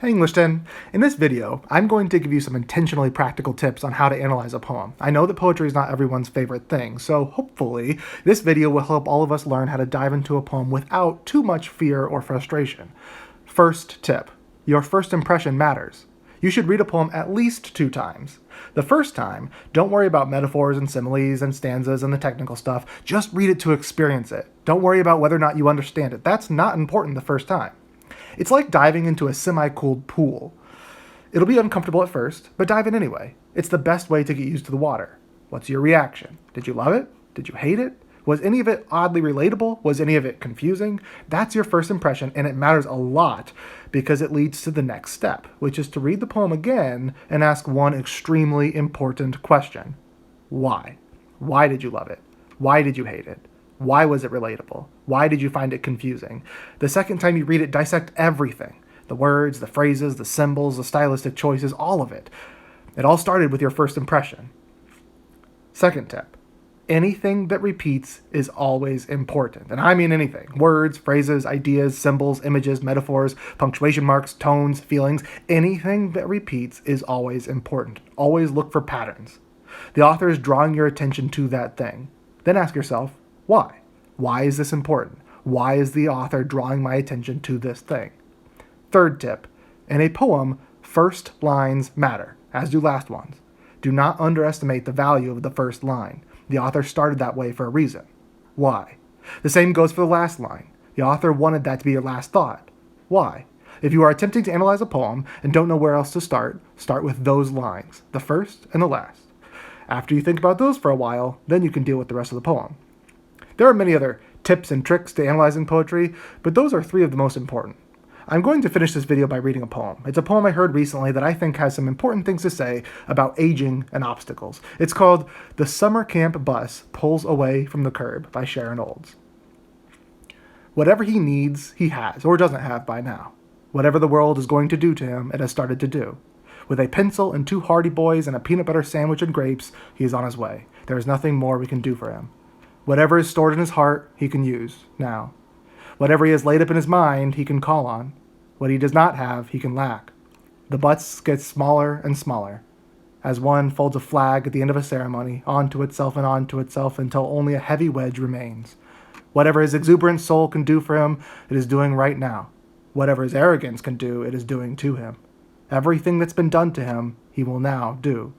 Hey English 10. In this video, I'm going to give you some intentionally practical tips on how to analyze a poem. I know that poetry is not everyone's favorite thing, so hopefully this video will help all of us learn how to dive into a poem without too much fear or frustration. First tip, your first impression matters. You should read a poem at least 2 times. The first time, don't worry about metaphors and similes and stanzas and the technical stuff. Just read it to experience it. Don't worry about whether or not you understand it. That's not important the first time. It's like diving into a semi-cooled pool. It'll be uncomfortable at first, but dive in anyway. It's the best way to get used to the water. What's your reaction? Did you love it? Did you hate it? Was any of it oddly relatable? Was any of it confusing? That's your first impression, and it matters a lot because it leads to the next step, which is to read the poem again and ask one extremely important question. Why? Why did you love it? Why did you hate it? Why was it relatable? Why did you find it confusing? The second time you read it, dissect everything. The words, the phrases, the symbols, the stylistic choices, all of it. It all started with your first impression. Second tip. Anything that repeats is always important. And I mean anything. Words, phrases, ideas, symbols, images, metaphors, punctuation marks, tones, feelings. Anything that repeats is always important. Always look for patterns. The author is drawing your attention to that thing. Then ask yourself, why? Why is this important? Why is the author drawing my attention to this thing? Third tip, in a poem, first lines matter, as do last ones. Do not underestimate the value of the first line. The author started that way for a reason. Why? The same goes for the last line. The author wanted that to be your last thought. Why? If you are attempting to analyze a poem and don't know where else to start with those lines, the first and the last. After you think about those for a while, then you can deal with the rest of the poem. There are many other tips and tricks to analyzing poetry, but those are 3 of the most important. I'm going to finish this video by reading a poem. It's a poem I heard recently that I think has some important things to say about aging and obstacles. It's called The Summer Camp Bus Pulls Away from the Curb by Sharon Olds. Whatever he needs, he has, or doesn't have by now. Whatever the world is going to do to him, it has started to do. With a pencil and 2 Hardy Boys and a peanut butter sandwich and grapes, he is on his way. There is nothing more we can do for him. Whatever is stored in his heart, he can use, now. Whatever he has laid up in his mind, he can call on. What he does not have, he can lack. The butts get smaller and smaller, as one folds a flag at the end of a ceremony, onto itself until only a heavy wedge remains. Whatever his exuberant soul can do for him, it is doing right now. Whatever his arrogance can do, it is doing to him. Everything that's been done to him, he will now do.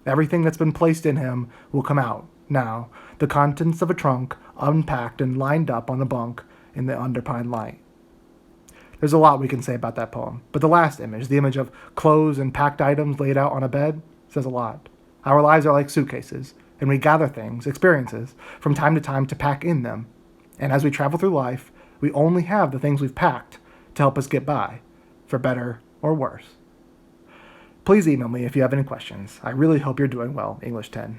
Everything that's been placed in him will come out, now, the contents of a trunk, unpacked and lined up on a bunk in the underpine light. There's a lot we can say about that poem, but the last image, the image of clothes and packed items laid out on a bed, says a lot. Our lives are like suitcases, and we gather things, experiences, from time to time to pack in them. And as we travel through life, we only have the things we've packed to help us get by, for better or worse. Please email me if you have any questions. I really hope you're doing well, English 10.